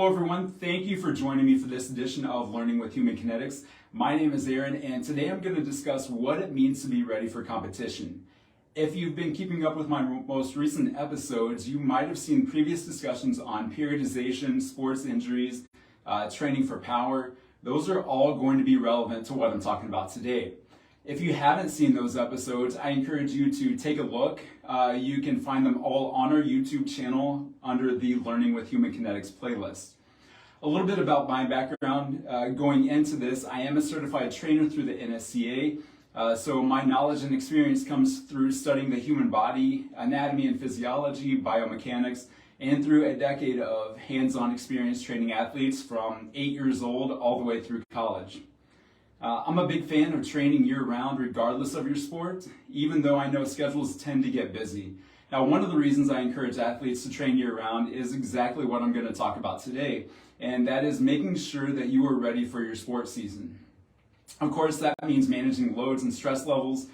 Hello everyone, thank you for joining me for this edition of Learning with Human Kinetics. My name is Aaron and today I'm going to discuss what it means to be ready for competition. If you've been keeping up with my most recent episodes, you might have seen previous discussions on periodization, sports injuries, training for power. Those are all going to be relevant to what I'm talking about today. If you haven't seen those episodes, I encourage you to take a look. You can find them all on our YouTube channel under the Learning with Human Kinetics playlist. A little bit about my background going into this. I am a certified trainer through the NSCA, so my knowledge and experience comes through studying the human body, anatomy and physiology, biomechanics, and through a decade of hands-on experience training athletes from 8 years old all the way through college. I'm a big fan of training year-round regardless of your sport, even though I know schedules tend to get busy. Now, one of the reasons I encourage athletes to train year-round is exactly what I'm going to talk about today, and that is making sure that you are ready for your sports season. Of course, that means managing loads and stress levels,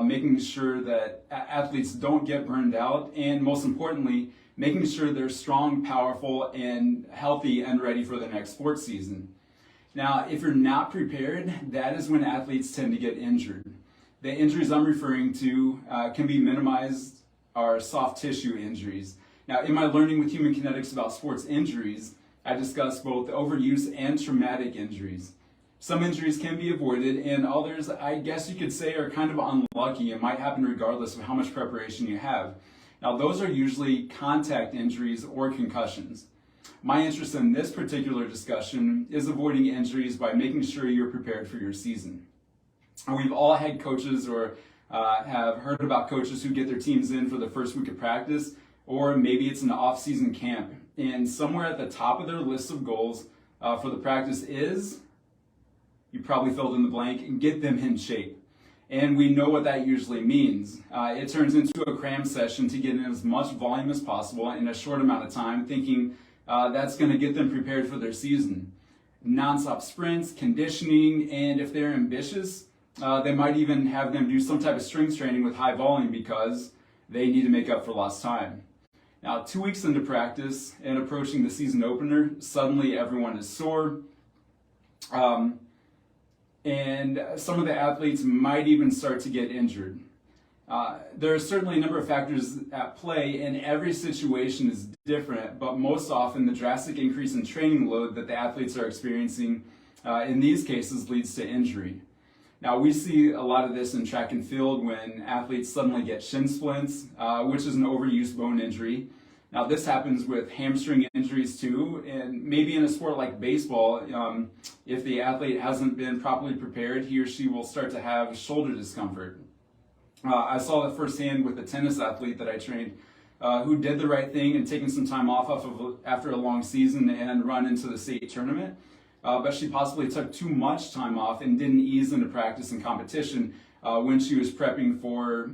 making sure that athletes don't get burned out, and most importantly, making sure they're strong, powerful, and healthy and ready for the next sports season. Now, if you're not prepared, that is when athletes tend to get injured. The injuries I'm referring to can be minimized are soft tissue injuries. Now, in my Learning with Human Kinetics about sports injuries, I discuss both overuse and traumatic injuries. Some injuries can be avoided, and others, I guess you could say, are kind of unlucky and might happen regardless of how much preparation you have. Now, those are usually contact injuries or concussions. My interest in this particular discussion is avoiding injuries by making sure you're prepared for your season. We've all had coaches or have heard about coaches who get their teams in for the first week of practice, or maybe it's an off-season camp, and somewhere at the top of their list of goals for the practice is, you probably filled in the blank, and get them in shape. And we know what that usually means. It turns into a cram session to get in as much volume as possible in a short amount of time, thinking that's going to get them prepared for their season. Non-stop sprints, conditioning, and if they're ambitious, they might even have them do some type of strength training with high volume because they need to make up for lost time. Now, 2 weeks into practice and approaching the season opener, suddenly everyone is sore. And some of the athletes might even start to get injured. There are certainly a number of factors at play, and every situation is different, but most often the drastic increase in training load that the athletes are experiencing in these cases leads to injury. Now, we see a lot of this in track and field when athletes suddenly get shin splints, which is an overuse bone injury. Now, this happens with hamstring injuries too, and maybe in a sport like baseball, if the athlete hasn't been properly prepared, he or she will start to have shoulder discomfort. I saw that firsthand with a tennis athlete that I trained who did the right thing and taken some time off after a long season and run into the state tournament. But she possibly took too much time off and didn't ease into practice and competition when she was prepping for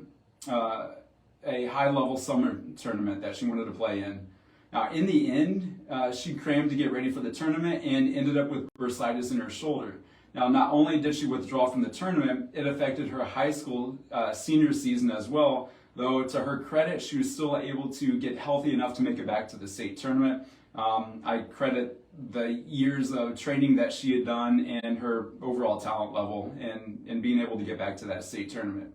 a high-level summer tournament that she wanted to play in. Now, in the end, she crammed to get ready for the tournament and ended up with bursitis in her shoulder. Now, not only did she withdraw from the tournament, it affected her high school senior season as well, though to her credit, she was still able to get healthy enough to make it back to the state tournament. I credit the years of training that she had done and her overall talent level and being able to get back to that state tournament.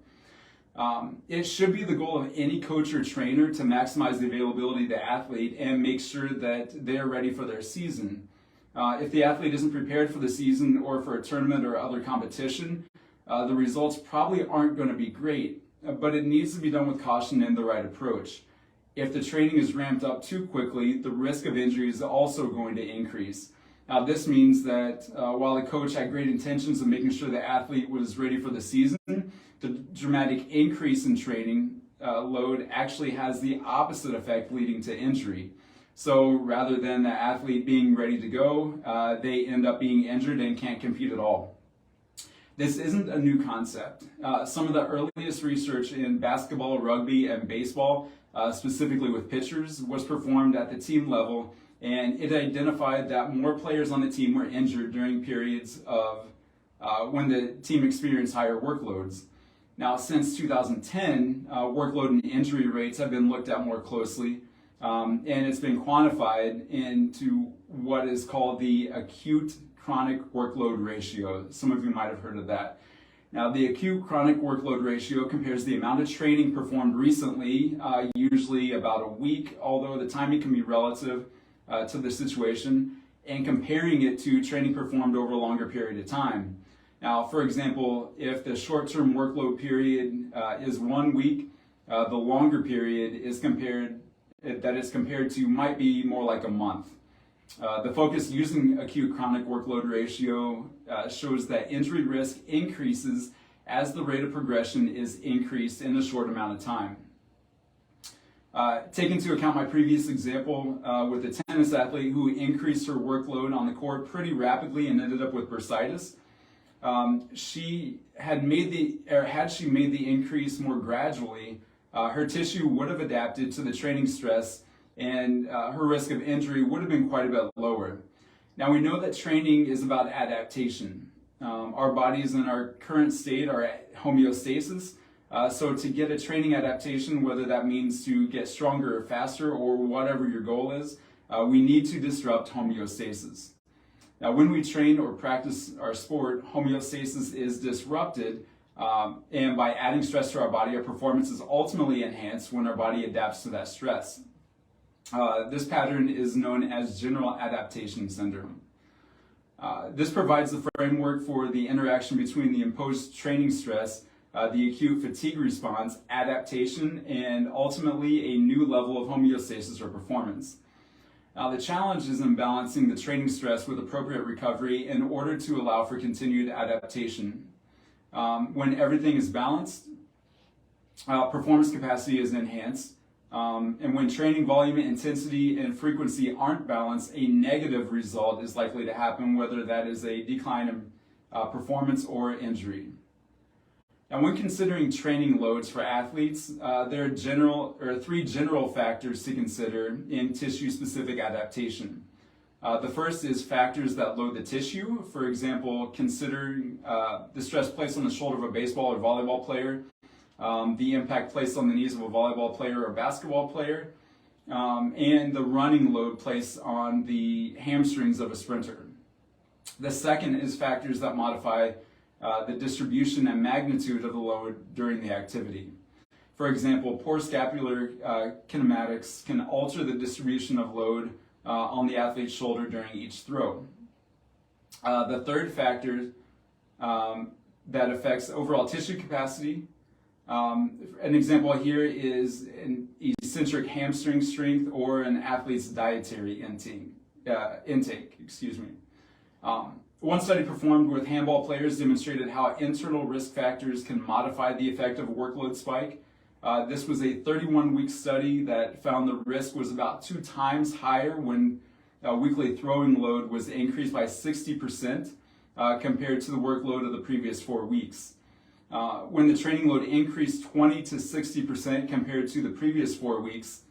It should be the goal of any coach or trainer to maximize the availability of the athlete and make sure that they're ready for their season. If the athlete isn't prepared for the season or for a tournament or other competition, the results probably aren't going to be great, but it needs to be done with caution and the right approach. If the training is ramped up too quickly, the risk of injury is also going to increase. Now, this means that while the coach had great intentions of making sure the athlete was ready for the season, the dramatic increase in training load actually has the opposite effect, leading to injury. So rather than the athlete being ready to go, they end up being injured and can't compete at all. This isn't a new concept. Some of the earliest research in basketball, rugby, and baseball, specifically with pitchers, was performed at the team level, and it identified that more players on the team were injured during periods of when the team experienced higher workloads. Now, since 2010, workload and injury rates have been looked at more closely, and it's been quantified into what is called the acute chronic workload ratio. Some of you might have heard of that. Now, the acute chronic workload ratio compares the amount of training performed recently, usually about a week, although the timing can be relative to the situation, and comparing it to training performed over a longer period of time. Now, for example, if the short-term workload period is 1 week, the longer period is compared to might be more like a month. The focus using acute chronic workload ratio shows that injury risk increases as the rate of progression is increased in a short amount of time. Take into account my previous example with a tennis athlete who increased her workload on the court pretty rapidly and ended up with bursitis. Had she made the increase more gradually, her tissue would have adapted to the training stress and her risk of injury would have been quite a bit lower. Now, we know that training is about adaptation. Our bodies in our current state are at homeostasis. So to get a training adaptation, whether that means to get stronger or faster or whatever your goal is, we need to disrupt homeostasis. Now, when we train or practice our sport, homeostasis is disrupted, and by adding stress to our body, our performance is ultimately enhanced when our body adapts to that stress. This pattern is known as general adaptation syndrome. This provides the framework for the interaction between the imposed training stress, the acute fatigue response, adaptation, and ultimately a new level of homeostasis or performance. Now, the challenge is in balancing the training stress with appropriate recovery in order to allow for continued adaptation. When everything is balanced, performance capacity is enhanced. And when training volume, intensity, and frequency aren't balanced, a negative result is likely to happen, whether that is a decline in performance or injury. Now, when considering training loads for athletes, there are three general factors to consider in tissue-specific adaptation. The first is factors that load the tissue. For example, consider the stress placed on the shoulder of a baseball or volleyball player, the impact placed on the knees of a volleyball player or basketball player, and the running load placed on the hamstrings of a sprinter. The second is factors that modify the distribution and magnitude of the load during the activity. For example, poor scapular kinematics can alter the distribution of load on the athlete's shoulder during each throw. The third factor that affects overall tissue capacity. An example here is an eccentric hamstring strength or an athlete's dietary intake. One study performed with handball players demonstrated how internal risk factors can modify the effect of a workload spike. This was a 31-week study that found the risk was about 2 times higher when weekly throwing load was increased by 60% compared to the workload of the previous 4 weeks. When the training load increased 20 to 60% compared to the previous 4 weeks,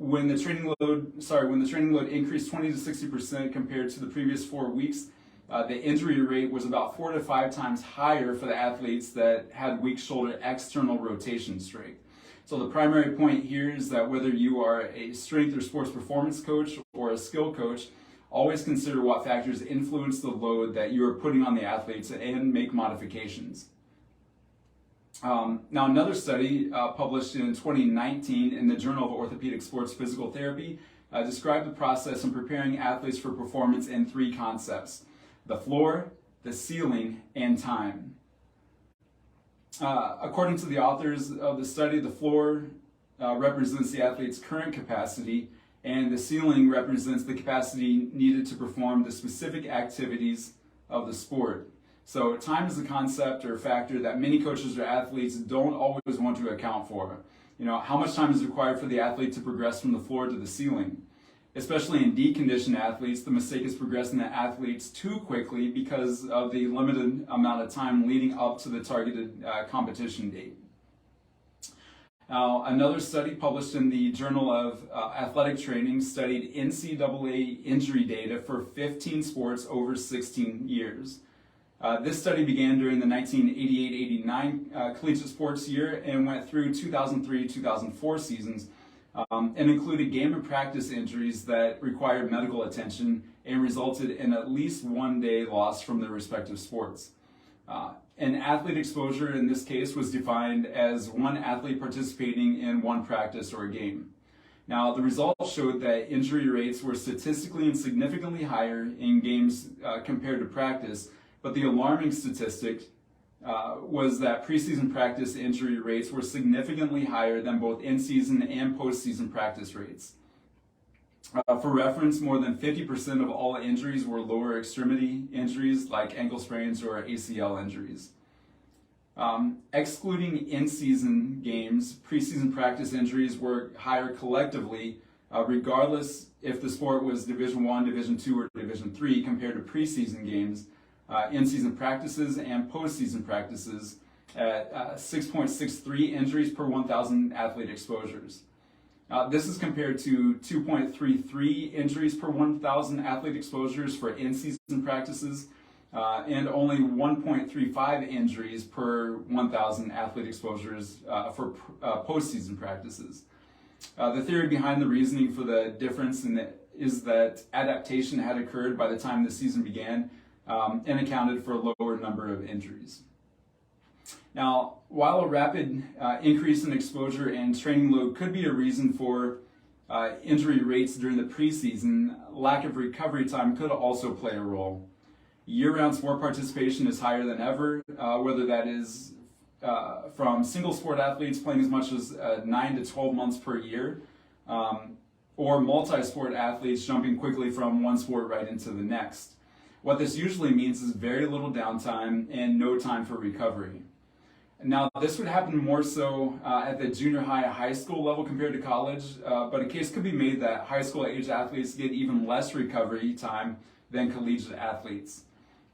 when the training load increased 20 to 60% compared to the previous 4 weeks, the injury rate was about 4 to 5 times higher for the athletes that had weak shoulder external rotation strength. So the primary point here is that whether you are a strength or sports performance coach or a skill coach, always consider what factors influence the load that you are putting on the athletes and make modifications. Now, another study published in 2019 in the Journal of Orthopedic Sports Physical Therapy described the process in preparing athletes for performance in 3 concepts: the floor, the ceiling, and time. According to the authors of the study, the floor represents the athlete's current capacity, and the ceiling represents the capacity needed to perform the specific activities of the sport. So time is a concept or factor that many coaches or athletes don't always want to account for. How much time is required for the athlete to progress from the floor to the ceiling? Especially in deconditioned athletes, the mistake is progressing the athletes too quickly because of the limited amount of time leading up to the targeted competition date. Now, another study published in the Journal of Athletic Training studied NCAA injury data for 15 sports over 16 years. This study began during the 1988-89 collegiate sports year and went through 2003-2004 seasons, and included game and practice injuries that required medical attention and resulted in at least 1 day lost from their respective sports. An athlete exposure in this case was defined as one athlete participating in one practice or game. Now, the results showed that injury rates were statistically and significantly higher in games compared to practice, but the alarming statistic was that preseason practice injury rates were significantly higher than both in-season and postseason practice rates. For reference, more than 50% of all injuries were lower extremity injuries like ankle sprains or ACL injuries. Excluding in-season games, preseason practice injuries were higher collectively, regardless if the sport was Division I, Division II, or Division III compared to preseason games, in-season practices, and postseason practices at 6.63 injuries per 1,000 athlete exposures. This is compared to 2.33 injuries per 1,000 athlete exposures for in-season practices and only 1.35 injuries per 1,000 athlete exposures for postseason practices. The theory behind the reasoning for the difference is that adaptation had occurred by the time the season began and accounted for a lower number of injuries. Now, while a rapid increase in exposure and training load could be a reason for injury rates during the preseason, lack of recovery time could also play a role. Year-round sport participation is higher than ever, whether that is from single sport athletes playing as much as 9 to 12 months per year, or multi-sport athletes jumping quickly from one sport right into the next. What this usually means is very little downtime and no time for recovery. Now, this would happen more so at the junior high school level compared to college, but a case could be made that high school age athletes get even less recovery time than collegiate athletes.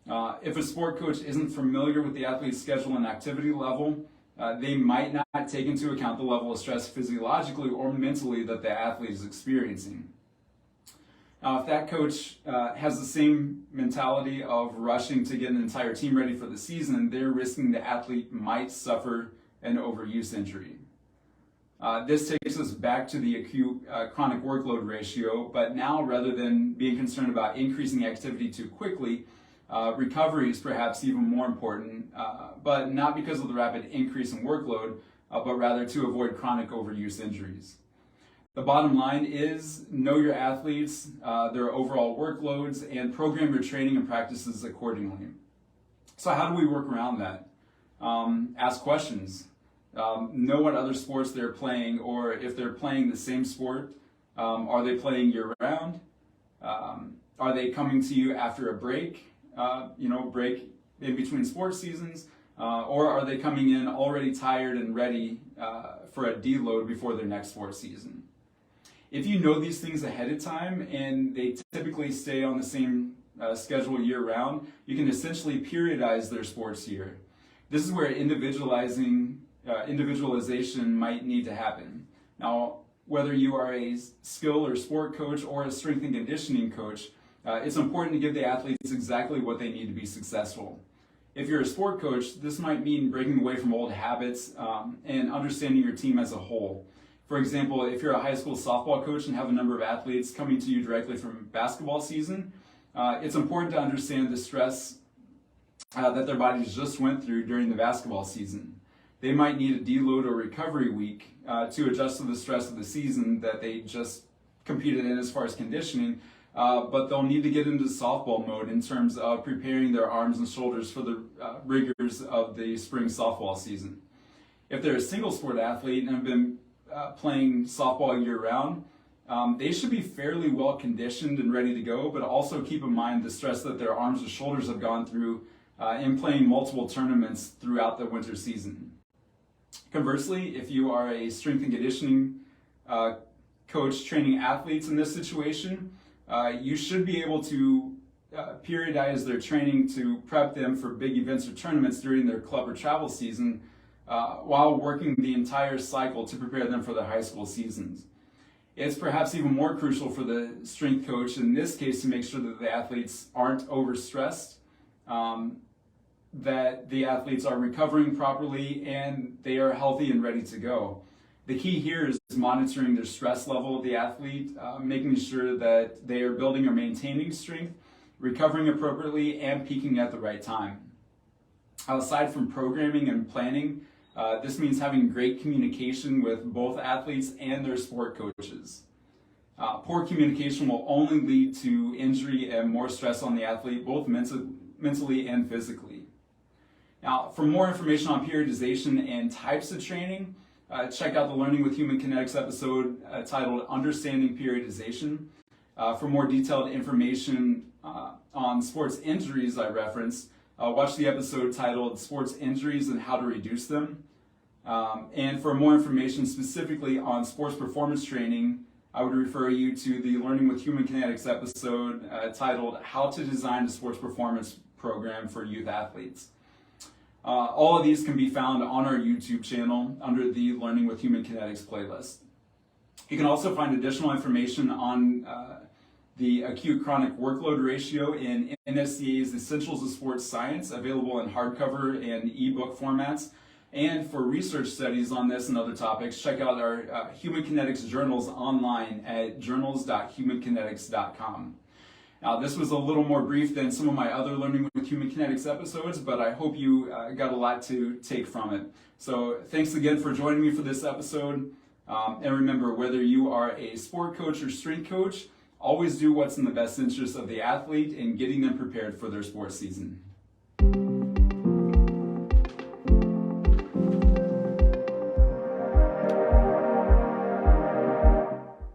If a sport coach isn't familiar with the athlete's schedule and activity level, they might not take into account the level of stress physiologically or mentally that the athlete is experiencing. Now, if that coach has the same mentality of rushing to get an entire team ready for the season, they're risking the athlete might suffer an overuse injury. This takes us back to the acute chronic workload ratio, but now rather than being concerned about increasing activity too quickly, recovery is perhaps even more important, but not because of the rapid increase in workload, but rather to avoid chronic overuse injuries. The bottom line is know your athletes, their overall workloads, and program your training and practices accordingly. So how do we work around that? Ask questions. Know what other sports they're playing, or if they're playing the same sport, are they playing year-round? Are they coming to you after a break, break in between sports seasons? Or are they coming in already tired and ready for a deload before their next sports season? If you know these things ahead of time and they typically stay on the same schedule year-round, you can essentially periodize their sports year. This is where individualization might need to happen. Now, whether you are a skill or sport coach or a strength and conditioning coach, it's important to give the athletes exactly what they need to be successful. If you're a sport coach, this might mean breaking away from old habits and understanding your team as a whole. For example, if you're a high school softball coach and have a number of athletes coming to you directly from basketball season, it's important to understand the stress that their bodies just went through during the basketball season. They might need a deload or recovery week to adjust to the stress of the season that they just competed in as far as conditioning, but they'll need to get into softball mode in terms of preparing their arms and shoulders for the rigors of the spring softball season. If they're a single sport athlete and have been playing softball year-round, they should be fairly well conditioned and ready to go, but also keep in mind the stress that their arms and shoulders have gone through in playing multiple tournaments throughout the winter season. Conversely, if you are a strength and conditioning coach training athletes in this situation, you should be able to periodize their training to prep them for big events or tournaments during their club or travel season while working the entire cycle to prepare them for their high school seasons. It's perhaps even more crucial for the strength coach in this case to make sure that the athletes aren't overstressed, that the athletes are recovering properly, and they are healthy and ready to go. The key here is monitoring their stress level of the athlete, making sure that they are building or maintaining strength, recovering appropriately, and peaking at the right time. Aside from programming and planning, this means having great communication with both athletes and their sport coaches. Poor communication will only lead to injury and more stress on the athlete, both mentally and physically. Now, for more information on periodization and types of training, check out the Learning with Human Kinetics episode titled Understanding Periodization. For more detailed information on sports injuries I referenced, watch the episode titled Sports Injuries and How to Reduce Them. And for more information specifically on sports performance training, I would refer you to the Learning with Human Kinetics episode titled How to Design a Sports Performance Program for Youth Athletes. All of these can be found on our YouTube channel under the Learning with Human Kinetics playlist. You can also find additional information on the acute-chronic workload ratio in NSCA's Essentials of Sports Science, available in hardcover and ebook formats. And for research studies on this and other topics, check out our Human Kinetics journals online at journals.humankinetics.com. Now, this was a little more brief than some of my other Learning with Human Kinetics episodes, but I hope you got a lot to take from it. So thanks again for joining me for this episode. And remember, whether you are a sport coach or strength coach, always do what's in the best interest of the athlete and getting them prepared for their sports season.